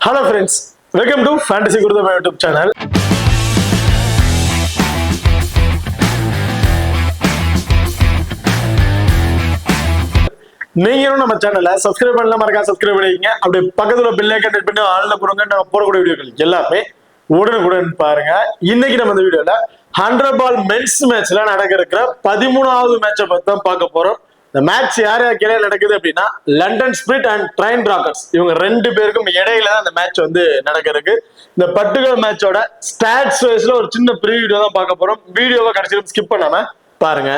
Hello friends, welcome to Fantasy Guru YouTube channel. நீங்களும் நம்ம சேனலை சப்ஸ்கிரைப் பண்ணல மறக்காம சப்ஸ்கிரைப் பண்ணிக்கங்க. அப்படியே பக்கத்துல பெல் ஐகான் ஹிட் பண்ணி ஆல்ல போடுங்க. நம்ம போடக்கூடிய வீடியோக்கள் எல்லாமே உடனுக்குடன் பாருங்க. இன்னைக்கு நம்ம இந்த வீடியோல 100 பால் மென்ஸ் மேட்ச்ல நடக்க இருக்கிற 13வது மேட்சை பத்தி தான் பார்க்க போறோம். இந்த மேட்ச் யார் யாருக்கிடையே நடக்குது அப்படின்னா London Spirit and Trent Rockets இவங்க ரெண்டு பேருக்கும் இடையில தான் இந்த மேட்ச் வந்து நடக்க இருக்கு. இந்த பர்டிகுலர் மேட்சோட ஸ்டாட்ஸ் வைஸ்ல ஒரு சின்ன ப்ரீ வீடியோ தான் பார்க்க போறோம். வீடியோவை கடைசியில் ஸ்கிப் பண்ணாம பாருங்க.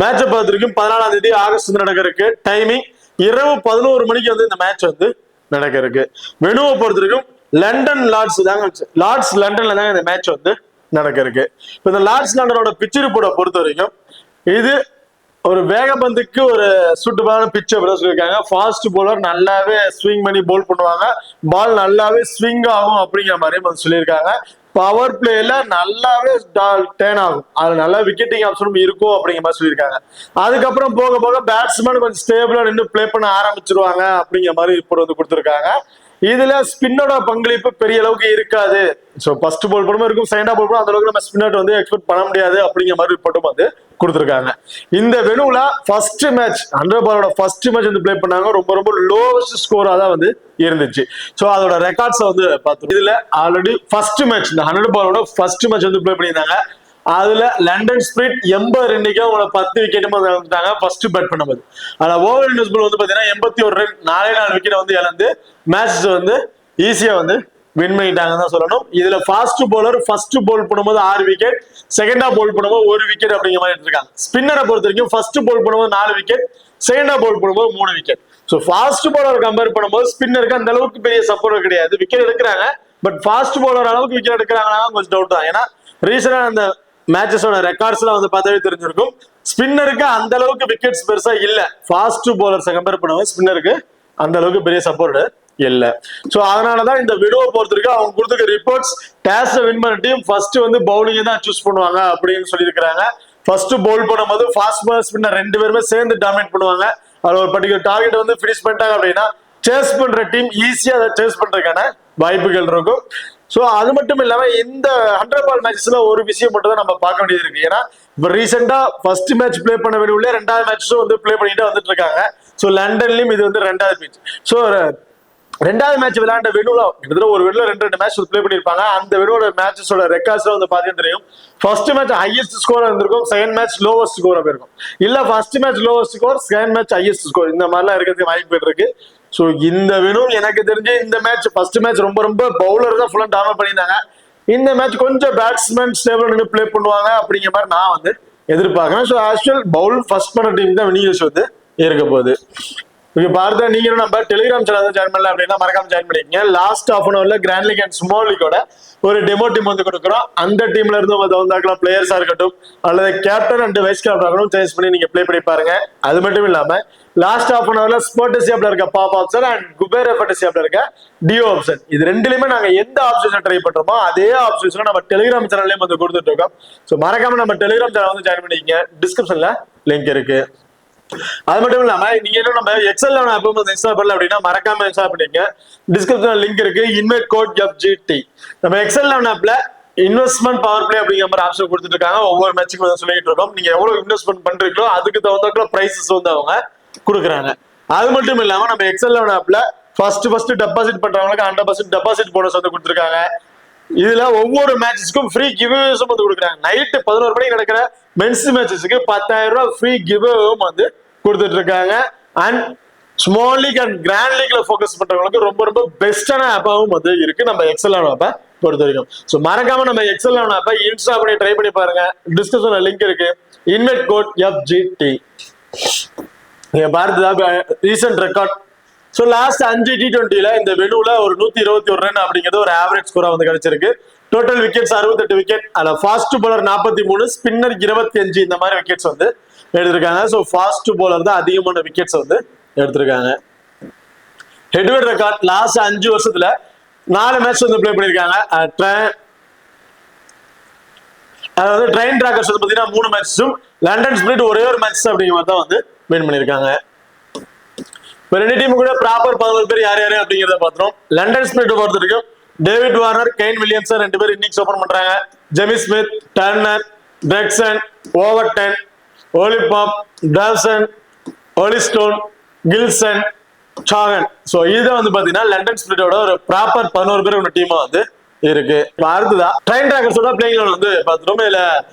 மேட்சை பொறுத்திருக்கும் 14ஆம் தேதி ஆகஸ்ட் நடக்க இருக்கு. டைமிங் இரவு 11 மணிக்கு வந்து இந்த மேட்ச் வந்து நடக்க இருக்கு. வெனுவை பொறுத்திருக்கும் லண்டன் லார்ட்ஸ் லண்டன்ல தாங்க இந்த மேட்ச் வந்து நடக்க இருக்கு. இப்போ இந்த லார்ட்ஸ் லண்டனோட பிச் ரிப்போர்ட்டை பொறுத்த வரைக்கும் இது ஒரு வேகபந்துக்கு ஒரு சூட்டபிளான பிச் அப்படின்னு சொல்லியிருக்காங்க. ஃபாஸ்ட் போலர் நல்லாவே ஸ்விங் பண்ணி போல் பண்ணுவாங்க, பால் நல்லாவே ஸ்விங் ஆகும் அப்படிங்கிற மாதிரி சொல்லியிருக்காங்க. பவர் பிளேல நல்லாவே டேர்ன் ஆகும், அது நல்லா விக்கெட்டிங் ஆப்ஷனும் இருக்கும் அப்படிங்கிற மாதிரி சொல்லியிருக்காங்க. அதுக்கப்புறம் போக போக பேட்ஸ்மேன் கொஞ்சம் ஸ்டேபிளா நின்று பிளே பண்ண ஆரம்பிச்சிருவாங்க அப்படிங்கிற மாதிரி ரிப்போர்ட் வந்து கொடுத்துருக்காங்க. இதுல ஸ்பின்னோட பங்களிப்பு பெரிய அளவுக்கு இருக்காது. ஸோ ஃபர்ஸ்ட் பால் போடும்போது இருக்கும், செகண்டா பால் போடும் அந்த அளவுக்கு நம்ம ஸ்பின்னர் வந்து எக்ஸ்பெக்ட் பண்ண முடியாது அப்படிங்கிற மாதிரி ரிப்போர்ட்டும் வந்து கொடுத்துருக்காங்க. இந்த வெனுல ஃபர்ஸ்ட் மேட்ச் 100 பாலோட ஃபர்ஸ்ட் மேட்ச் வந்து பிளே பண்ணாங்க. ரொம்ப ரொம்ப லோவஸ்ட் ஸ்கோரா தான் வந்து இருந்துச்சு. ஸோ அதோட ரெக்கார்ட்ஸ் வந்து பார்த்தோம். இதுல ஆல்ரெடி ஃபர்ஸ்ட் மேட்ச் இந்த 100 பாலோட ஃபர்ஸ்ட் மேட்ச் வந்து பிளே பண்ணியிருந்தாங்க. அதுல லண்டன் ஸ்பிரிட் 82 ரன்னுக்கு அவங்களோட 10 விக்கெட்டும் வந்துட்டாங்க ஃபர்ஸ்ட் பேட் பண்ணும்போது. ஆனா ஓவர் இன்வெஸ்ட்மெண்ட் வந்து பாத்தீங்கன்னா 81 ரன் 4 விக்கெட் வந்து இழந்து மேட்ச் வந்து ஈஸியா வந்து வின் பண்ணிட்டாங்க தான் சொல்லணும். இதுல ஃபாஸ்ட் போலர் ஃபர்ஸ்ட் போல் பண்ணும்போது 6 விக்கெட், செகண்டா போல் பண்ணும்போது 1 விக்கெட் அப்படிங்கிற மாதிரி எடுத்திருக்காங்க. ஸ்பின்னரை பொறுத்த வரைக்கும் ஃபர்ஸ்ட் போல் பண்ணும்போது 4 விக்கெட், செகண்டா போல் பண்ணும்போது 3 wicket. So fast bowler compare பண்ணும்போது ஸ்பின்னருக்கு அந்த அளவுக்கு பெரிய சப்போர்ட் கிடையாது. விக்கெட் எடுக்கிறாங்க, பட் ஃபாஸ்ட் போலர் அளவுக்கு விக்கெட் எடுக்கிறாங்கன்னா கொஞ்சம் டவுட் தான். ஏன்னா ரீசனா அந்த மேட்சஸோட ரெக்கார்ட்ஸ் எல்லாம் வந்து பார்த்தாவே தெரிஞ்சிருக்கும். ஸ்பின்னருக்கு அந்த அளவுக்கு விக்கெட்ஸ் பெருசா இல்ல. ஃபாஸ்ட் போலர்ஸை கம்பேர் பண்ணுவோம், ஸ்பின்னருக்கு அந்த அளவுக்கு பெரிய சப்போர்ட் இல்ல. சோ அதனாலதான் இந்த விடோவை பொறுத்திருக்கு அவங்க கொடுத்துருக்க ரிப்போர்ட்ஸ் டாஸ் வின் பண்ண டீம் ஃபர்ஸ்ட் வந்து பவுலிங் தான் சூஸ் பண்ணுவாங்க அப்படின்னு சொல்லியிருக்காங்க. ஃபர்ஸ்ட் பவுல் பண்ணும்போது ஃபாஸ்ட் பாலர் ஸ்பின்னர் ரெண்டு பேருமே சேர்ந்து டாமினேட் பண்ணுவாங்க. அது ஒரு பர்டிகுலர் டார்கெட் வந்து ஃபினிஷ் பண்ணிட்டாங்க அப்படின்னா சேஸ் பண்ற டீம் ஈஸியா அதை சேஸ் பண்றதுக்கான வாய்ப்புகள் இருக்கும். சோ அது மட்டும் இல்லாம இந்த 100 பால் மேட்சஸ்ல ஒரு விஷயம் மட்டும் தான் நம்ம பார்க்க வேண்டியது இருக்கு. ஏன்னா இப்ப ரீசெண்டா ஃபர்ஸ்ட் மேட்ச் பிளே பண்ண வெளியே 2வது மேட்சும் வந்து பிளே பண்ணிட்டு வந்துட்டு இருக்காங்க. சோ லண்டன்லயும் இது வந்து 2வது மேட்ச். சோ 2வது மேட்ச் விளையாண்ட வெனுல கிட்டத்தட்ட ஒரு வெனுல 2 மேட்ச் பிளே பண்ணிருப்பாங்க. அந்த வெனுவோட மேட்சஸோட ரெக்கார்ட்ஸ் வந்து பாத்தீங்கன்னா தெரியும். ஃபர்ஸ்ட் மேட்ச் ஹையஸ்ட் ஸ்கோர் இருந்திருக்கும், செகண்ட் மேட்ச் லோவஸ்ட் ஸ்கோர் இருக்கும். இல்ல first match lowest score, second match highest score, இந்த மாதிரிலாம் இருக்கிறதுக்கு வாய்ப்பு இருக்கு. சோ இந்த வெனும் எனக்கு தெரிஞ்சு இந்த மேட்ச் ஃபர்ஸ்ட் மேட்ச் ரொம்ப ரொம்ப பவுலர் தான் ஃபுல்லா டாமினேட் பண்ணியிருந்தாங்க. இந்த மேட்ச் கொஞ்சம் பேட்ஸ்மேன் ஸ்டேபிள் நின்று பிளே பண்ணுவாங்க அப்படிங்கிற மாதிரி நான் வந்து எதிர்பார்க்கிறேன். ஸோ ஆக்சுவல் பவுல் ஃபர்ஸ்ட் பண்ண டீம் தான் வினியூஸ் வந்து இருக்க போகுது. இங்க பார்த்தா நீங்களும் நம்ம டெலிகிராம் சேனல் ஜாயின் பண்ணல அப்படின்னா மறக்காம ஜாயின் பண்ணிக்கங்க. லாஸ்ட் ஹாஃப் அன் ஹவர்ல கிராண்ட் லீக் அண்ட் ஸ்மால் லீக்கோட ஒரு டெமோ டீம் வந்து கொடுக்குறோம். அந்த டீம்ல இருந்து வந்தாக்கலாம் பிளேயர்ஸா இருக்கட்டும் அல்லது கேப்டன் அண்ட் வைஸ் கேப்டன் ஆகட்டும் சேஞ்ச் பண்ணி நீங்க பிளே பண்ணி பாருங்க. அது மட்டும் இல்லாம லாஸ்ட் ஹாஃப் அன் ஹவர்ல ஸ்போர்ட்ஸ் ஆப்ல இருக்க பாப் ஆப்ஷன் அண்ட் குபேர் எஃபர்ட்ஸ் ஆப்ல இருக்க டிஓ ஆப்ஷன், இது ரெண்டுலயுமே நாங்க எந்த ஆப்ஷன் ட்ரை பண்றோமோ அதே ஆப்ஷன்ஸ்ல நம்ம டெலிகிராம் சேனல்லையும் வந்து கொடுத்துட்டு இருக்கோம். ஸோ மறக்காம நம்ம டெலிகிராம் சேனல் வந்து ஜாயின் பண்ணிக்கங்க. டிஸ்கிரிப்ஷன்ல லிங்க் இருக்கு. அது மட்டும் இல்லாம நீங்க என்ன நம்ம எக்ஸல் ஆப் இன்ஸ்டால் பண்ணல அப்படின்னா மறக்காம இன்ஸ்டால் பண்ணிக்க. டிஸ்கிரிப்ஷன்ல லிங்க் இருக்கு. Invite code FGT. நம்ம எக்ஸல் ஆப்ல இன்வெஸ்ட்மெண்ட் பவர் பிளே அப்படிங்கிற மாதிரி ஆப்ஷன் கொடுத்துட்டு இருக்காங்க. ஒவ்வொரு மேட்சுக்கும் வந்து சொல்லிட்டு இருக்கோம். நீங்க எவ்வளவு இன்வெஸ்ட்மெண்ட் பண்றீங்களோ அதுக்கு தகுந்த பிரைசஸ் வந்து அவங்க கொடுக்குறாங்க. அது மட்டும் இல்லாம நம்ம எக்ஸல் ஆப்ல ஃபர்ஸ்ட் டெபாசிட் பண்றவங்களுக்கு 100% டெபாசிட் போனஸ் வந்து கொடுத்துருக்காங்க. இதுல ஒவ்வொரு மேட்சஸ்க்கும் ஃப்ரீ கிவ்அவேஸும் வந்து கொடுக்குறாங்க. நைட்டு 11 மணிக்கு நடக்கிற மென்ஸ் மேட்சஸ்க்கு 10,000 ரூபாய் ஃப்ரீ கிவ்அவேவும் வந்து கொடுத்துட்டு இருக்காங்க. And small league and grand லீக்ல ஃபோக்கஸ் பண்றவங்களுக்கு ரொம்ப ரொம்ப பெஸ்டான ஆப்பாவும் வந்து இருக்கு நம்ம எக்ஸல் ஆப்பை பொறுத்த வரைக்கும். ஸோ மறக்காம நம்ம எக்ஸல் ஆப்பை இன்ஸ்டால் பண்ணி ட்ரை பண்ணி பாருங்க. டிஸ்கிரிப்ஷன்ல லிங்க் இருக்கு. Invite code FGT. நீங்க பார்த்தா ரீசன்ட் ரெக்கார்ட். ஸோ லாஸ்ட் 5 T20ல இந்த வெனுல ஒரு 121 ரன் அப்படிங்கிறது ஒரு ஆவரேஜ் ஸ்கோரா வந்து கிடைச்சிருக்கு. Total wickets 68 wicket. அதுல ஃபாஸ்ட் போலர் 43, ஸ்பின்னர் 25 இந்த மாதிரி விக்கெட்ஸ் வந்து எடுத்திருக்காங்க. ஸோ ஃபாஸ்ட் போலர் தான் அதிகமான விக்கெட்ஸ் வந்து எடுத்திருக்காங்க. ஹெட்வெட் ரெக்கார்ட் லாஸ்ட் 5 வருஷத்துல 4 மேட்ச் வந்து பிளே பண்ணிருக்காங்க. அதாவது ட்ரைன் ராக்கர்ஸ் வந்து பாத்தீங்கன்னா 3 மேட்சும், லண்டன் ஸ்பிரிட் ஒரே ஒரு மேட்ச் அப்படிங்கிற மாதிரி தான் வந்து வின் பண்ணிருக்காங்க. ரெண்டு டீம் கூட ப்ராப்பர் 11 பேர் யார் யாரு அப்படிங்கறத பாத்துறோம். லண்டன் ஸ்பிரிட் பொறுத்த வரைக்கும் டேவிட் வார்னர், கெயின் வில்லியம்சன் ரெண்டு பேர் இன்னிங்ஸ் ஓபன் பண்றாங்க. Jamie Smith, Turner, Dickson, Overton, Ollie Pope, Dawson, Olly Stone, Gleeson, சாகன். சோ இதுதான் வந்து பாத்தீங்கன்னா லண்டன் ஸ்பிரிட்டோட ஒரு ப்ராப்பர் 11 பேர் ஒரு டீமா வந்து இருக்கு. அடுத்ததா ட்ரெயின் டிராகர்ஸோட பிளேயிங் லெவன் வந்து பாத்துறோம். இதுல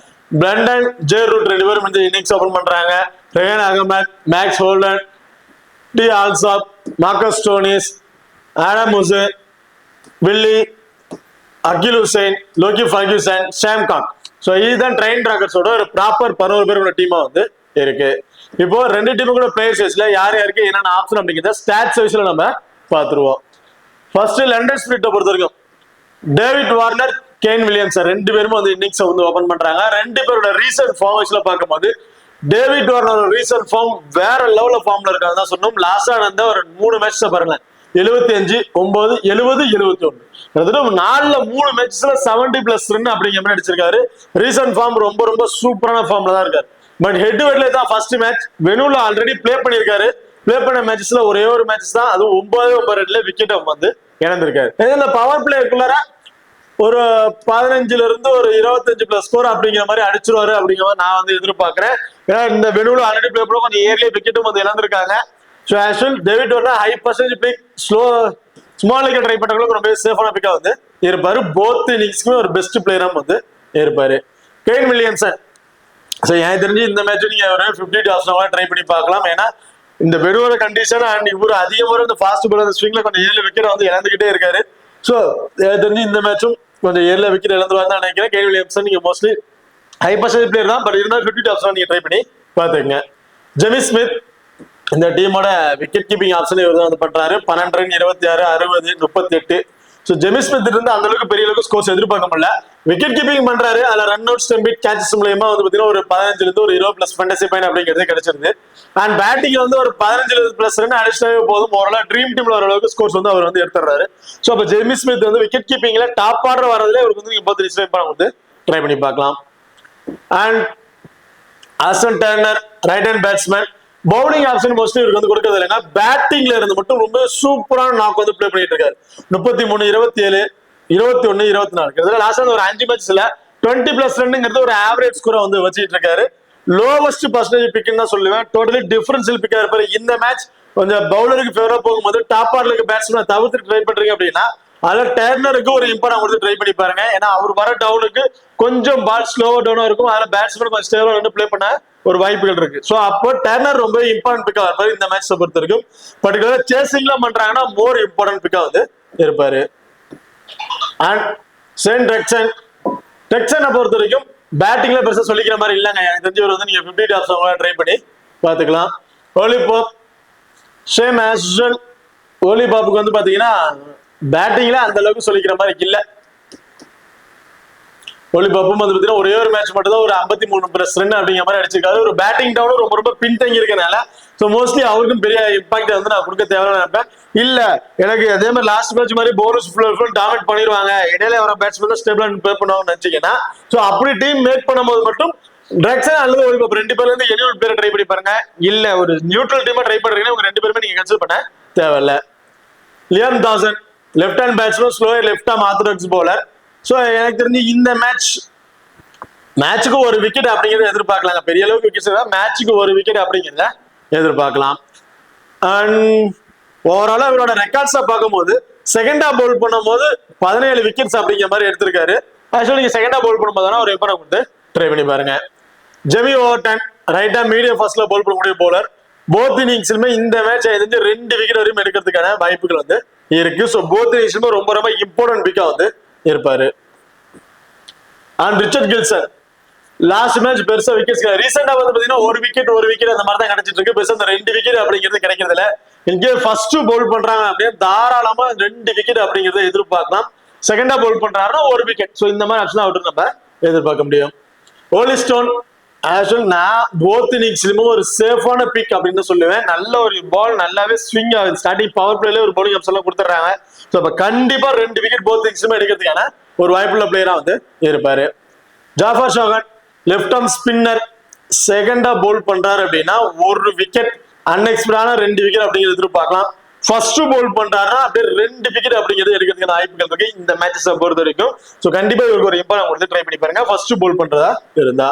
பிரண்டன், ஜே ரூட் ரெண்டு பேரும் வந்து இன்னிங்ஸ் ஓபன் பண்றாங்க. Rehan Ahmed, Max Holden, T Alsop, Marcus Stoinis, Adam Hose, Willey, Akeal Hosein, Lockie Ferguson, ஷாம் கான். சோ இதுதான் ட்ரெயின் டிராகர்ஸோட ஒரு ப்ராப்பர் 11 பேர் உள்ள டீமா வந்து இருக்கு. இப்போ ரெண்டு டீமும் கூட பிளேயர்ஸ் வைஸ்ல யார் யாருக்கு என்னென்ன ஆப்ஷன் அப்படிங்கிறத ஸ்டாட்ஸ் வைஸ்ல நம்ம பாத்துருவோம். ஃபர்ஸ்ட் லண்டன் ஸ்பிரிட்டை பொறுத்த வரைக்கும் டேவிட் வார்னர், கெயின் வில்லியம்சன் ரெண்டு பேரும் வந்து இன்னிங்ஸ் வந்து ஓபன் பண்றாங்க. ரெண்டு பேரோட ரீசன்ட் ஃபார்ம் வைஸ்ல பார்க்கும்போது டேவிட் வார்னர் ரீசன்ட் ஃபார்ம் வேற லெவல்ல ஃபார்ம்ல இருக்காங்க தான் சொன்னோம். லாஸ்டா நடந்த ஒரு 3 மேட்ச் பாருங்க, 75, 9, 70, 71 நாலுல 3 மேட்ச்ல 70+ ரன் அப்படிங்கிற மாதிரி அடிச்சிருக்காரு. ரீசன்ட் ஃபார்ம் ரொம்ப ரொம்ப சூப்பரான ஃபார்ம்ல தான் இருக்காரு. பட் ஹெட் டு ஹெட்ல தான் ஃபர்ஸ்ட் மேட்ச் வெனுல ஆல்ரெடி பிளே பண்ணிருக்காரு. பிளே பண்ண மேட்சஸ்ல ஒரே ஒரு மேட்ச் தான், அது 9 ரன்ல விக்கெட் வந்து இழந்திருக்காரு. இந்த பவர் பிளேக்குள்ளார ஒரு 15ல இருந்து ஒரு 25+ ஸ்கோர் அப்படிங்கிற மாதிரி அடிச்சிருவாரு அப்படிங்கிற மாதிரி நான் வந்து எதிர்பார்க்கிறேன். ஏன்னா இந்த வெனுல ஆல்ரெடி பிளே பண்ண கொஞ்சம் ஏர்லி விக்கெட்டும் வந்து இழந்திருக்காங்க. So actual David Warner high percentage pick small wicket try பண்றவங்களுக்கு ரொம்ப சேஃபான பிக்கா வந்து இருப்பாரு. போத் இன்னிங்ஸ்க்குமே ஒரு பெஸ்ட் பிளேயரா வந்து இருப்பாரு. கெயின் வில்லியம்சன் ஸோ எனக்கு தெரிஞ்சு இந்த மேட்ச் நீங்க ஒரு 50 டாஸ் ட்ரை பண்ணி பார்க்கலாம். ஏன்னா இந்த வெறுவோட கண்டிஷன் அண்ட் இவரு அதிகமாக இந்த ஃபாஸ்ட் பாலர் ஸ்விங்ல கொஞ்சம் 7 விக்கெட் வந்து இழந்துகிட்டே இருக்காரு. ஸோ எனக்கு தெரிஞ்சு இந்த மேட்சும் கொஞ்சம் 7 விக்கெட் இழந்துருவாங்க தான் நினைக்கிறேன். கெயின் வில்லியம்சன் நீங்க மோஸ்ட்லி ஹை பர்சன்டேஜ் பிளேயர் தான், பட் இருந்தாலும் 50 டாஸ் நீங்க ட்ரை பண்ணி பார்த்துக்கங்க. ஜெமி ஸ்மித் இந்த டீமோட விக்கெட் கீப்பிங் ஆப்ஷன் இவர் தான் வந்து பண்றாரு. 12 ரன், 26, 60, 38. ஸோ ஜெமி ஸ்மித் இருந்து அந்த அளவுக்கு பெரிய அளவுக்கு ஸ்கோர்ஸ் எதிர்பார்க்க முடியல. விக்கெட் கீப்பிங் பண்றாரு, அதுல ரன் அவுட், ஸ்டம்பிட், கேச்சஸ் மூலமா வந்து பாத்தீங்கன்னா ஒரு 15ல இருந்து ஒரு 20+ ஃபேண்டசி பாயிண்ட் அப்படிங்கிறது கிடைச்சிருது. அண்ட் பேட்டிங் வந்து ஒரு 15+ ரன் அடிச்சாவே போதும், ஓரளவு ட்ரீம் டீம்ல வர அளவுக்கு ஸ்கோர்ஸ் வந்து அவர் வந்து எடுத்துறாரு. ஸோ அப்ப ஜெமி ஸ்மித் வந்து விக்கெட் கீப்பிங்ல டாப் ஆர்டர் வரதுல இவருக்கு வந்து நீங்க பார்த்து ரிசைன் பண்ண வந்து ட்ரை பண்ணி பார்க்கலாம். And Aston turner right hand batsman, bowling option mostly இவருக்கு வந்து கொடுக்கறது இல்லைங்க. பேட்டிங்ல இருந்து மட்டும் ரொம்ப சூப்பரான நாக் வந்து பிளே பண்ணிட்டு இருக்காரு. 33, 27, 21, 24 லாஸ்ட் ஒரு 5 மேட்ச்ல 20+ ரன்ங்கிறது ஒரு ஆவரேஜ் ஸ்கோரை வந்து வச்சுட்டு இருக்காரு. லோவஸ்ட் பர்சன்டேஜ் பிக்னு தான் சொல்லுவேன். டோட்டலி டிஃபரன்ஷியல் பிக்கா இருப்பாரு. இந்த மேட்ச் கொஞ்சம் பவுலருக்கு ஃபேவரா போகும்போது டாப் ஆர்டருக்கு பேட்ஸ்மேன் தவிர்த்து ட்ரை பண்றீங்க அப்படின்னா அதுல டர்னருக்கு ஒரு இம்பார்ட்டன் கொடுத்து ட்ரை பண்ணி பாருங்க. ஏன்னா அவர் வர டவுனுக்கு கொஞ்சம் பால் ஸ்லோவா டவுனா இருக்கும், அதுல பேட்ஸ்மேன் கொஞ்சம் ஸ்டேபிளா வந்து பிளே பண்ண ஒரு வாய்ப்புகள் இருக்கு. சோ அப்போ டர்னர் ரொம்ப இம்பார்ட்டன்ட் பிக்கா இருப்பாரு இந்த மேட்சை பொறுத்த வரைக்கும். பர்டிகுலர் சேசிங்லாம் பண்றாங்கன்னா மோர் இம்பார்ட்டன்ட் பிக்கா வந்து இருப்பாரு. அண்ட் சென் டெக்சனை பொறுத்த வரைக்கும் பேட்டிங்ல பெருசா சொல்லிக்கிற மாதிரி இல்லைங்க. எனக்கு தெரிஞ்சவர் வந்து நீங்க 50 டாப்ஸ் ட்ரை பண்ணி பாத்துக்கலாம். ஒலிபாப் சேம் ஆஸ் யூசுவல். ஒலிபாப்புக்கு வந்து பாத்தீங்கன்னா பேட்டிங்ல அந்த அளவுக்கு சொல்லிக்கிற மாதிரி இல்ல. ஒலிபாப்பும் வந்து பாத்தீங்கன்னா ஒரே ஒரு மேட்ச் மட்டும் தான் ஒரு 53+ ரன் அப்படிங்கிற மாதிரி அடிச்சிருக்காரு. ஒரு பேட்டிங் டவுனும் ரொம்ப ரொம்ப பின்தங்கி இருக்கனால ஸோ மோஸ்ட்லி அவருக்கும் பெரிய இம்பாக்ட் வந்து நான் கொடுக்க தேவையான நினைப்பேன். இல்ல எனக்கு அதே மாதிரி லாஸ்ட் மேட்ச் மாதிரி போனஸ் ஃபுல் டாமினேட் பண்ணிடுவாங்க, இடையில வர பேட்ஸ்மேன் ஸ்டேபிளா பிளே பண்ணுவாங்கன்னு நினைச்சீங்கன்னா ஸோ அப்படி டீம் மேக் பண்ணும்போது மட்டும் டெக்சன் அல்லது ஒலிபாப் ரெண்டு பேர்ல இருந்து எனி ஒரு பேரை ட்ரை பண்ணி பாருங்க. இல்ல ஒரு நியூட்ரல் டீமா ட்ரை பண்றீங்கன்னா உங்க ரெண்டு பேருமே நீங்க கன்சிடர் பண்ண தேவையில்ல. Liam Dawson left hand batsman, slower left arm orthodox bowler. So எனக்கு தெரிஞ்சு இந்த மேட்சுக்கு ஒரு விக்கெட் அப்படிங்கிறத எதிர்பார்க்கலாங்க. பெரிய அளவுக்கு விக்கெட் மேட்சுக்கு ஒரு விக்கெட் அப்படிங்கிறத எதிர்பார்க்கலாம். அண்ட் ஓவராலா இவரோட ரெக்கார்ட்ஸா பார்க்கும்போது செகண்டா பவுல் பண்ணும்போது 17 விக்கெட்ஸ் அப்படிங்கிற மாதிரி எடுத்திருக்காரு. ஆக்சுவலி நீங்க செகண்டா பவுல் பண்ணும்போது ஒரு இம்பார்ட்டன் கொடுத்து ட்ரை பண்ணி பாருங்க. ஜெமி ஓவர்டன் ரைட்டா மீடியம் ஃபர்ஸ்ட்ல பவுல் பண்ணக்கூடிய பவுலர். போத் இன்னிங்ஸ்லுமே இந்த மேட்ச் தெரிஞ்சு 2 விக்கெட் வரையும் எடுக்கிறதுக்கான வாய்ப்புகள் வந்து இருக்கு. ஸோ போத் இன்னிங்ஸ்லுமே ரொம்ப ரொம்ப இம்பார்ட்டன்ட் பிக்கா வந்து இருப்பாரு. அண்ட் ரிச்சர்ட் கில்சன் லாஸ்ட் மேட்ச் பெருசா விக்கெட்ஸ் ரீசெண்டா வந்து பாத்தீங்கன்னா ஒரு விக்கெட் அந்த மாதிரி தான் கிடைச்சிட்டு இருக்கு. பெருசா அந்த 2 விக்கெட் அப்படிங்கிறது கிடைக்கிறது இல்ல. இங்கே ஃபர்ஸ்ட் பவுல் பண்றாங்க அப்படியே தாராளமா 2 விக்கெட் அப்படிங்கறத எதிர்பார்க்கலாம். செகண்டா பவுல் பண்றாருன்னா ஒரு விக்கெட். ஸோ இந்த மாதிரி ஆப்ஷன் அவருக்கு நம்ம எதிர்பார்க்க முடியும். ஓலிஸ்டோன் ஆக்சுவல் நான் போத் இன்னிங்ஸ்லயுமே ஒரு சேஃபான பிக் அப்படின்னு சொல்லுவேன். நல்ல ஒரு பால் நல்லாவே ஸ்விங் ஆகுது. ஸ்டார்டிங் பவர் பிளேல ஒரு பவுலிங் ஆப்ஷன் கொடுத்துறாங்க. ஸோ அப்ப கண்டிப்பா 2 விக்கெட் போத் இன்னிங்ஸ்லுமே எடுக்கிறதுக்கான ஒரு வாய்ப்புள்ள பிளேயரா வந்து இருப்பாரு. ஜாஃபர் ஷாகன் லெஃப்ட் ஆர்ம் ஸ்பின்னர் செகண்டா பவுல் பண்றாரு அப்படின்னா ஒரு விக்கெட் அன்எக்ஸ்பெக்டடான 2 விக்கெட் அப்படிங்கிறது எதிர்பார்க்கலாம். ஃபர்ஸ்ட் போல் பண்றாருன்னா அப்படியே 2 விக்கெட் அப்படிங்கிறது எடுக்கிறதுக்கான வாய்ப்புகள் இருக்கு இந்த மேட்சஸை பொறுத்த வரைக்கும். ஸோ கண்டிப்பா இவருக்கு ஒரு இம்பார்ட்டன் கொடுத்து ட்ரை பண்ணி பாருங்க ஃபர்ஸ்ட் போல் பண்றதா இருந்தா.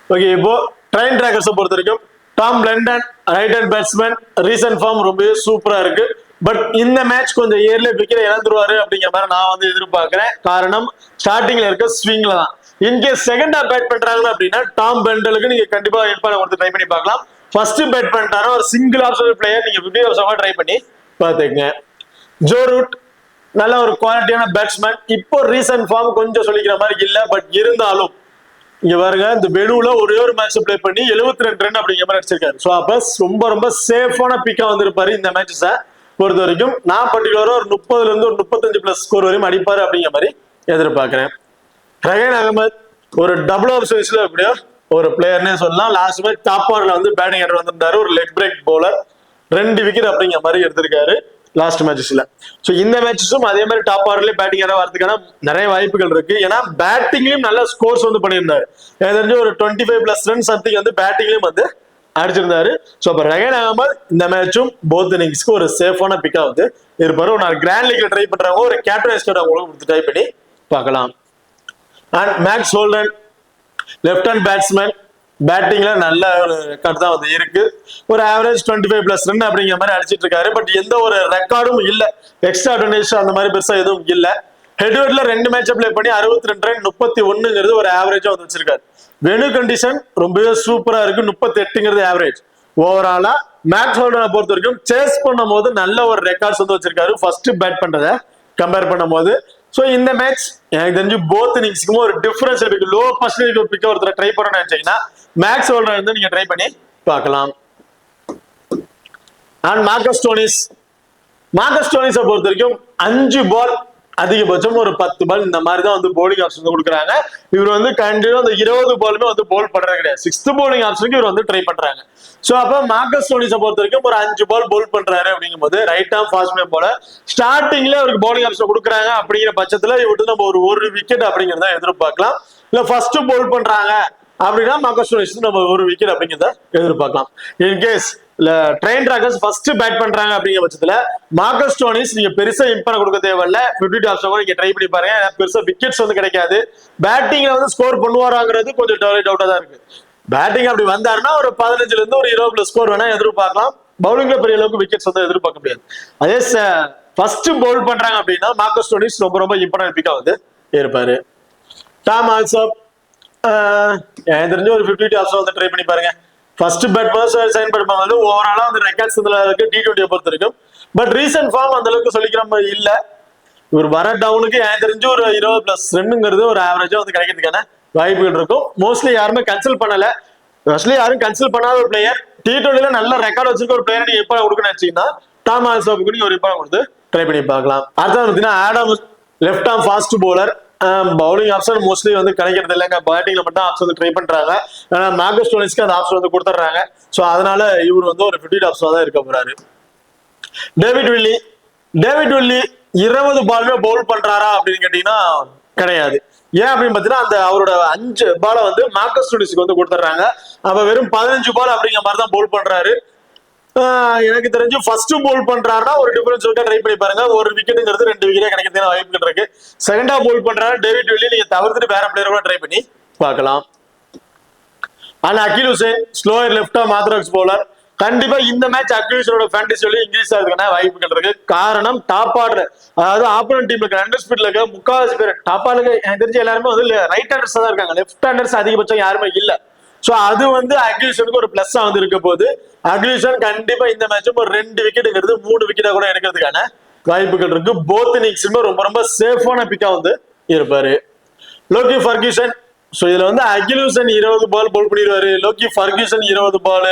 ஓகே, இப்போ ட்ரெயின் டிராக்கர்ஸை பொறுத்த வரைக்கும் Tom Banton right hand batsman, recent form ரொம்ப சூப்பரா இருக்கு. பட் இந்த மேட்ச் கொஞ்சம் ஏர்ல விக்கெட் இழந்துருவாரு அப்படிங்கிற மாதிரி நான் வந்து எதிர்பார்க்கிறேன். காரணம் ஸ்டார்டிங்ல இருக்க ஸ்விங்ல தான். இன்கேஸ் செகண்ட் ஹாஃப் பேட் பண்றாங்க அப்படின்னா டாம் பெண்டலுக்கு நீங்க கண்டிப்பா இம்பார்ட்டன் கொடுத்து ட்ரை பண்ணி பார்க்கலாம். ஃபர்ஸ்ட் பேட் பண்ணிட்டாரோ ஒரு சிங்கிள் ஆப்ஷன் பிளேயர் நீங்க 50 ஆப்ஷன் ட்ரை பண்ணி பார்த்துக்கங்க. ஜோ ரூட் நல்ல ஒரு குவாலிட்டியான பேட்ஸ்மேன். இப்போ ரீசன்ட் ஃபார்ம் கொஞ்சம் சொல்லிக்கிற மாதிரி இல்ல. பட் இருந்தாலும் இங்க பாருங்க, இந்த வெனுல ஒரே ஒரு மேட்ச் பிளே பண்ணி 72 ரன் அப்படிங்கிற மாதிரி அடிச்சிருக்காரு. ஸோ அப்ப ரொம்ப ரொம்ப சேஃபான பிக்கா வந்திருப்பாரு இந்த மேட்சஸை பொறுத்த வரைக்கும். நான் பர்டிகுலரா ஒரு 30ல இருந்து ஒரு 35 பிளஸ் ஸ்கோர் வரையும் அடிப்பாரு அப்படிங்கிற மாதிரி எதிர்பார்க்கிறேன். ரஹீன் அகமது ஒரு டபுள் ஆஃப் சைஸ்ல எப்படியோ ஒரு பிளேயர்னே சொல்லலாம். லாஸ்ட் மேட்ச் டாப் ஆர்டர்ல வந்து பேட்டிங் ஆர்டர் வந்திருந்தாரு. ஒரு லெக் பிரேக் பவுலர், 2 விக்கெட் அப்படிங்கிற மாதிரி எடுத்திருக்காரு லாஸ்ட் மேட்சஸ்ல. ஸோ இந்த மேட்சஸும் அதே மாதிரி டாப் ஆர்டர்லேயே பேட்டிங் ஆட வரதுக்கான நிறைய வாய்ப்புகள் இருக்கு. ஏன்னா பேட்டிங்லயும் நல்ல ஸ்கோர்ஸ் வந்து பண்ணியிருந்தாரு. எனக்கு தெரிஞ்சு ஒரு 25 பிளஸ் ரன் சம்திங் வந்து பேட்டிங்லயும் வந்து அடிச்சிருந்தாரு. ஸோ அப்போ ரஹீன் அகமது இந்த மேட்சும் போத் இன்னிங்ஸ்க்கு ஒரு சேஃபான பிக்கா வந்து இருப்பாரு. ஒரு நாள் கிராண்ட் லீக்ல ட்ரை பண்றவங்க ஒரு கேப்டன் அவங்களுக்கு கொடுத்து ட்ரை பண்ணி பார்க்கலாம். And Max Holden left hand batsman, பேட்டிங்ல நல்ல ஒரு ரெக்கார்ட் தான் வந்து இருக்கு. ஒரு ஆவரேஜ் 25 பிளஸ் ரன் அப்படிங்கிற மாதிரி அடிச்சிட்டு இருக்காரு. பட் எந்த ஒரு ரெக்கார்டும் இல்ல, எக்ஸ்ட்ரா டொனேஷன் அந்த மாதிரி பெருசா எதுவும் இல்ல. ஹெட்வர்ட்ல 2 மேட்ச் பிளே பண்ணி 62 ரன் 31ங்கிறது ஒரு ஆவரேஜா வந்து வச்சிருக்காரு. வெனு கண்டிஷன் ரொம்பவே சூப்பரா இருக்கு. 38ங்கிறது ஆவரேஜ். ஓவராலா மேக்ஸ் ஹோல்டனை பொறுத்த வரைக்கும் சேஸ் பண்ணும் போது நல்ல ஒரு ரெக்கார்ட்ஸ் வந்து வச்சிருக்காரு ஃபர்ஸ்ட் பேட் பண்றத கம்பேர் பண்ணும் போது. ஸோ இந்த மேட்ச் எனக்கு தெரிஞ்சு போத் இன்னிங்ஸ்க்கும் ஒரு டிஃபரன்ஸ் இருக்கு. லோ பர்சன்டேஜ் ஒரு பிக்க ஒருத்தர் ட்ரை பண்ணணும்னு நினைச்சீங்கன்னா மேக்ஸ் ஹோல்டர் வந்து நீங்க ட்ரை பண்ணி பார்க்கலாம். அண்ட் மார்க்கஸ் ஸ்டோனிஸை பொறுத்த வரைக்கும் 5 பால் அதிகபட்சம் ஒரு 10 பால் இந்த மாதிரி தான் வந்து போலிங் ஆப்ஷன் கொடுக்குறாங்க. இவர் வந்து கண்டிப்பா அந்த 20 பாலுமே வந்து போல் பண்றது கிடையாது. 6th போலிங் ஆப்ஷனுக்கு இவர் வந்து ட்ரை பண்றாங்க. சோ அப்ப மார்க்கஸ் ஸ்டோனிஸை பொறுத்த வரைக்கும் ஒரு 5 பால் போல் பண்றாரு அப்படிங்கும் போது ரைட் ஆம் ஃபாஸ்ட் மேன் போல ஸ்டார்டிங்ல அவருக்கு போலிங் ஆப்ஷன் கொடுக்குறாங்க. அப்படிங்கிற பட்சத்துல இவருக்கு நம்ம ஒரு விக்கெட் அப்படிங்கிறத எதிர்பார்க்கலாம். இல்ல ஃபர்ஸ்ட் போல் பண்றாங்க அப்படின்னா மார்க்கஸ் ஸ்டோனிஸ் நம்ம ஒரு விக்கெட் அப்படிங்கிறத எதிர்பார்க்கலாம். இன்கேஸ் இல்ல ட்ரெயின் டிராகர்ஸ் ஃபர்ஸ்ட் பேட் பண்றாங்க அப்படிங்கிற பட்சத்துல மார்க்கஸ் ஸ்டோனிஸ் நீங்க பெருசா இம்பார்ட் கொடுக்க தேவையில்ல. 50 ஆப்ஷன் நீங்க ட்ரை பண்ணி பாருங்க. பெருசா விக்கெட்ஸ் வந்து கிடைக்காது. பேட்டிங்ல வந்து ஸ்கோர் பண்ணுவாராங்கிறது கொஞ்சம் டவுட்டா தான் இருக்கு. பேட்டிங் அப்படி வந்தாருன்னா ஒரு 15ல இருந்து ஒரு 20 பிளஸ் ஸ்கோர் வேணா எதிர்பார்க்கலாம். பவுலிங்ல பெரிய அளவுக்கு விக்கெட்ஸ் வந்து எதிர்பார்க்க முடியாது. அதே ஃபர்ஸ்ட் பவுல் பண்றாங்க அப்படின்னா மார்க்கஸ் ஸ்டோனிஸ் ரொம்ப ரொம்ப இம்பார்ட்டன்ட் பிக்கா வந்து இருப்பாரு. டாம் ஆல்சப் எனக்கு தெரிஞ்சு ஒரு 50 ஆப்ஷன் வந்து ட்ரை பண்ணி பாருங்க. ஃபர்ஸ்ட் பேட் சைன் பண்ணுவாங்க. ஓவராலா வந்து ரெக்கார்ட்ஸ் இருக்கு T20 பொறுத்த வரைக்கும். பட் ரீசன்ட் ஃபார்ம் அந்த அளவுக்கு சொல்லிக்கிற மாதிரி இல்ல. இவர் வர டவுனுக்கு எனக்கு தெரிஞ்சு ஒரு 20 பிளஸ் ரன்னுங்கிறது ஒரு ஆவரேஜா வந்து கிடைக்கிறதுக்கான வாய்ப்புகள் இருக்கும். மோஸ்ட்லி யாருமே கன்சல்ட் பண்ணல. மோஸ்ட்லி யாரும் கன்சல்ட் பண்ணாத ஒரு பிளேயர் T20ல நல்ல ரெக்கார்ட் வச்சிருக்க ஒரு பிளேயர் நீங்க எப்ப கொடுக்கணும்னு நினைச்சீங்கன்னா டாம் ஆல்சப்புக்கு நீங்க ஒரு இம்பார்ட் கொடுத்து ட்ரை பண்ணி பார்க்கலாம். அடுத்தது பார்த்தீங்கன்னா Adam left arm fast bowler. Bowling option mostly வந்து கிடைக்கிறது இல்லைங்க. பேட்டிங்ல மட்டும் ஆப்ஷன் வந்து ட்ரை பண்றாங்க. ஆனா மார்க்கஸ் ஸ்டோனிஸ்க்கு அந்த ஆப்ஷன் வந்து கொடுத்துட்றாங்க. ஸோ அதனால இவர் வந்து ஒரு 50 ஆப்ஷன் தான் இருக்க போறாரு. டேவிட் வில்லி 20 பாலுமே பவுல் பண்றாரா அப்படின்னு கேட்டீங்கன்னா கிடையாது. ஏன் அப்படின்னு பாத்தீங்கன்னா அந்த அவரோட 5 பாலை வந்து மார்க்கஸ் ஸ்டோனிஸ்க்கு வந்து கொடுத்துட்றாங்க. அப்ப வெறும் 15 பால் அப்படிங்கிற மாதிரி தான் பவுல் பண்றாரு. எனக்கு தெரிஞ்சு ஃபர்ஸ்ட் போல் பண்றாருன்னா ஒரு டிஃபரன்ஸ் ட்ரை பண்ணி பாருங்க. ஒரு விக்கெட்டுங்கிறது 2 விக்கெட்டே கிடைக்கிறதுக்கான வாய்ப்புகள் இருக்கு. செகண்டா போல் பண்றாரு டேவிட் வில்லி நீங்க தவிர்த்துட்டு வேற பிளேயர் கூட ட்ரை பண்ணி பார்க்கலாம். ஆனா Akeal Hosein slower left arm orthodox bowler. கண்டிப்பா இந்த மேட்ச் அகில் ஹுசைனோட ஃபேண்டசி வேல்யூ இன்க்ரீஸ் ஆகிறதுக்கான வாய்ப்புகள் இருக்கு. காரணம் டாப் ஆர்டர், அதாவது ஆப்போனன்ட் டீம்ல இருக்க அண்டர் ஸ்பீட்ல இருக்க முக்காவாசி பேர் டாப் ஆர்டருக்கு எனக்கு தெரிஞ்ச எல்லாருமே வந்து ரைட் ஹேண்டர்ஸ் தான் இருக்காங்க. லெஃப்ட் ஹேண்டர்ஸ் அதிகபட்சம் யாருமே இல்ல. சோ அது வந்து அகில் ஹுசைனுக்கு ஒரு பிளஸ் வந்து இருக்க போது. அகில் ஹுசைன் கண்டிப்பா இந்த மேட்சும் ஒரு 2 விக்கெட்டுங்கிறது 3 விக்கெட்டா கூட எடுக்கிறதுக்கான வாய்ப்புகள் இருக்கு. போத் இன்னிங்ஸுமே ரொம்ப ரொம்ப சேஃபான பிக்கா வந்து இருப்பாரு. Loki Ferguson. சோ இதுல வந்து அகில் ஹுசைன் 20 பால் பவுல் பண்ணிடுவாரு. லோக்கி ஃபர்கியூசன் 20 பால்.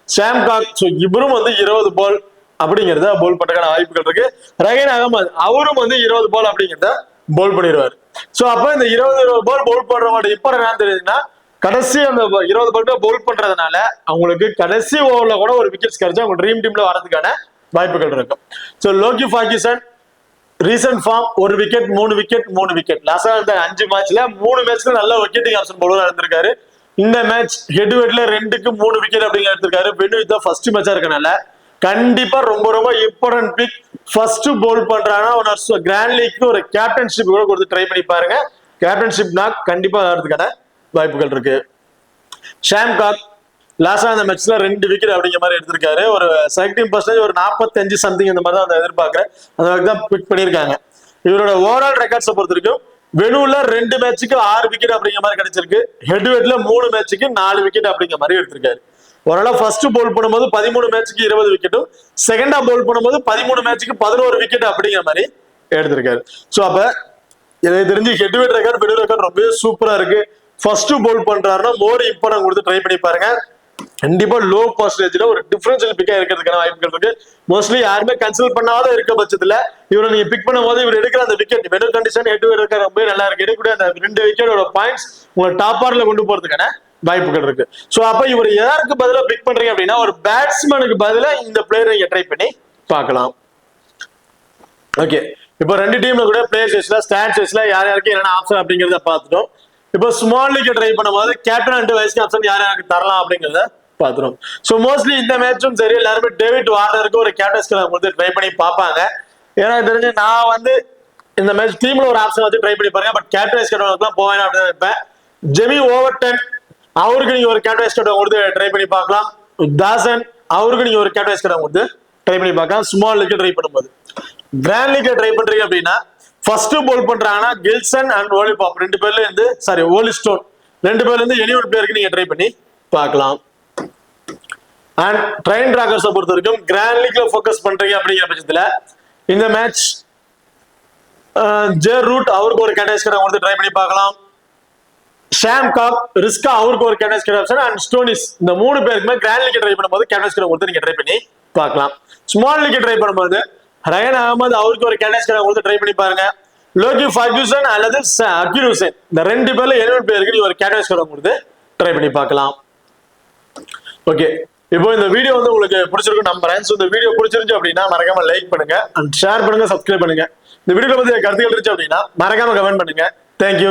சாம் காக் சோ இவரும் வந்து 20 பால் அப்படிங்கிறத பவுல் பண்றதுக்கான வாய்ப்புகள் இருக்கு. ரஹீன் அகமது அவரும் வந்து 20 பால் அப்படிங்கிறத பவுல் பண்ணிடுவாரு. சோ அப்ப இந்த 20 பால் பவுல் பண்றவங்க இப்ப என்ன தெரியுதுன்னா கடைசி அந்த 20 பால் பவுல் பண்றதுனால அவங்களுக்கு கடைசி ஓவர்ல கூட ஒரு விக்கெட்ஸ் கிடைச்சா அவங்க ட்ரீம் டீம்ல வரதுக்கான வாய்ப்புகள் இருக்கும். So Lockie Ferguson recent form 1 wicket 3 wicket 3 wicket லாஸ்டா இருந்த 5 மேட்ச்ல 3 மேட்ச்ல நல்ல விக்கெட்டிங் ஆப்ஷன் பவுலரா இருந்திருக்காரு. இந்த மேட்ச் ஹெட் வெட்ல 2-3 விக்கெட் அப்படிங்கிற எடுத்திருக்காரு. வெனு இதான் ஃபர்ஸ்ட் மேட்சா இருக்கனால கண்டிப்பா ரொம்ப ரொம்ப இம்பார்ட்டன்ட் பிக். ஃபர்ஸ்ட் போல் பண்றாங்கன்னா ஒரு கிராண்ட் லீக்கு ஒரு கேப்டன்ஷிப் கூட கொடுத்து ட்ரை பண்ணி பாருங்க. கேப்டன்ஷிப்னா கண்டிப்பா வரதுக்கான வாய்ப்புகள் இருக்கு. ஷாம்காக் லாஸ்டா அந்த மேட்ச்ல 2 விக்கெட் அப்படிங்கிற மாதிரி எடுத்திருக்காரு. ஒரு செலக்டிங் பர்சன்டேஜ் ஒரு 45 சம்திங் இந்த மாதிரி தான் எதிர்பார்க்கிறேன். அந்த தான் பிக் பண்ணியிருக்காங்க. இவரோட ஓவரால் ரெக்கார்ட்ஸை பொறுத்த வரைக்கும் வெனுல 2 மேட்சுக்கு 6 விக்கெட் அப்படிங்கிற மாதிரி கிடைச்சிருக்கு. ஹெட்வெட்ல 3 மேட்சுக்கு 4 விக்கெட் அப்படிங்கிற மாதிரி எடுத்திருக்காரு. ஓரளவு ஃபர்ஸ்ட் போல் பண்ணும்போது 13 மேட்சுக்கு 20 விக்கெட்டும், செகண்டா போல் பண்ணும்போது 13 மேட்சுக்கு 11 விக்கெட் அப்படிங்கிற மாதிரி எடுத்திருக்காரு. ஸோ அப்ப எனக்கு தெரிஞ்சு ஹெட்வெட் ரெக்கார்ட் வெனு ரெக்கார்ட் ரொம்ப சூப்பரா இருக்கு. ஃபர்ஸ்ட் போல் பண்றாருன்னா மோர் இம்பார்ட்டன்ட் கொடுத்து ட்ரை பண்ணி பாருங்க. கண்டிப்பா லோ பர்சன்டேஜ்ல ஒரு டிஃபரன்ஷியல் பிக்கா இருக்கிறதுக்கான வாய்ப்புகள் இருக்கு. மோஸ்ட்லி யாருமே கன்சிடர் பண்ணாத இருக்க பட்சத்துல இவரை நீங்க பிக் பண்ணும் போது இவர் எடுக்கிற அந்த விக்கெட் வெனு கண்டிஷன் ஹெட் இருக்க ரொம்ப நல்லா இருக்கு. எடுக்கக்கூடிய அந்த 2 விக்கெட்டோட பாயிண்ட்ஸ் உங்க டாப் ஆர்ல கொண்டு போறதுக்கான வாய்ப்புகள் இருக்கு. சோ அப்ப இவர் யாருக்கு பதிலா பிக் பண்றீங்க அப்படின்னா ஒரு பேட்ஸ்மேனுக்கு பதிலா இந்த பிளேயரை நீங்க ட்ரை பண்ணி பார்க்கலாம். ஓகே, இப்போ 2 டீம்ல கூட பிளேயர் சேஸ்ல ஸ்டாட் சேஸ்ல யார் யாருக்கு என்னென்ன ஆப்ஷன் அப்படிங்கறத பார்த்துட்டோம். இப்போ ஸ்மால் லீக் ட்ரை பண்ணும்போது கேப்டன் அண்ட் வைஸ் கேப்டன் யார் யாருக்கு தரலாம் அப்படிங்கறத பாத்துரும். சோ மோஸ்ட்லி இந்த மேட்சும் சரி எல்லாருமே டேவிட் வார்னருக்கு ஒரு கேப்டன்ஸ்க்கு கொடுத்து ட்ரை பண்ணி பார்ப்பாங்க. ஏன்னா தெரிஞ்சு நான் வந்து இந்த மேட்ச் டீம்ல ஒரு ஆப்ஷன் வச்சு ட்ரை பண்ணி பாருங்க. பட் கேப்டன்ஸ் கேப்டன் போவேன் அப்படின்னு நினைப்பேன். ஜெமி ஓவர்டன் அவருக்கு நீங்க ஒரு கேப்டன்ஸ் கேப்டன் கொடுத்து ட்ரை பண்ணி பார்க்கலாம். தாசன் அவருக்கு நீங்க ஒரு கேப்டன்ஸ் கேப்டன் கொடுத்து ட்ரை பண்ணி பார்க்கலாம். ஸ்மால் லீக் ட்ரை பண்ணும்போது கிராண்ட் லீக் ட்ரை பண்றீங்க அப்படின்னா ஃபர்ஸ்ட் போல் பண்றாங்கன்னா கில்சன் அண்ட் ஓலிபாப் 2 பேர்ல இருந்து ஓலிஸ்டோன் 2 பேர்ல இருந்து எனி ஒரு பிளேயருக்கு நீங்க ட்ரை பண்ணி பார்க்கலாம். அண்ட் ட்ரெயின் டிராகர்ஸை பொறுத்த வரைக்கும் கிராண்ட் லீக்ல ஃபோக்கஸ் பண்றீங்க அப்படிங்கிற பட்சத்துல இந்த மேட்ச் ஜே ரூட் அவருக்கு ஒரு கேப்டன்ஸ் கேப்டன் கொடுத்து ட்ரை பண்ணி பார்க்கலாம். ஷாம்காக் ரிஸ்கா அவருக்கு ஒரு கேப்டன்ஸ் கேப்டன் அண்ட் ஸ்டோனிஸ் இந்த 3 பேருக்குமே கிராண்ட் லீக் ட்ரை பண்ணும்போது கேப்டன்ஸ் கேப்டன் கொடுத்து நீங்க ட்ரை பண்ணி பார்க்கலாம். ஸ்மால் லீக் ட்ரை பண்ணும்போது ரயன் அகமது அவருக்கு ஒரு கேப்டன்ஸ் கேப்டன் கொடுத்து ட்ரை பண்ணி பாருங்க. லோகி ஃபர்கூசன் அல்லது அகில் ஹுசைன் இந்த 2 பேர்ல 7 பேருக்கு நீங்க ஒரு கேப்டன்ஸ் கேப்டன் கொடுத்து ட்ரை பண்ணி பார்க்கலாம். ஓகே, இப்போ இந்த வீடியோ வந்து உங்களுக்கு பிடிச்சிருக்கும் நம்புறேன். இந்த வீடியோ பிடிச்சிருந்துச்சு அப்படின்னா மறக்காம லைக் பண்ணுங்க அண்ட் ஷேர் பண்ணுங்க, சப்ஸ்கிரைப் பண்ணுங்க. இந்த வீடியோ பத்தி கருத்துக்கள் இருந்துச்சு அப்படின்னா மறக்காம கமெண்ட் பண்ணுங்க. தேங்க்யூ.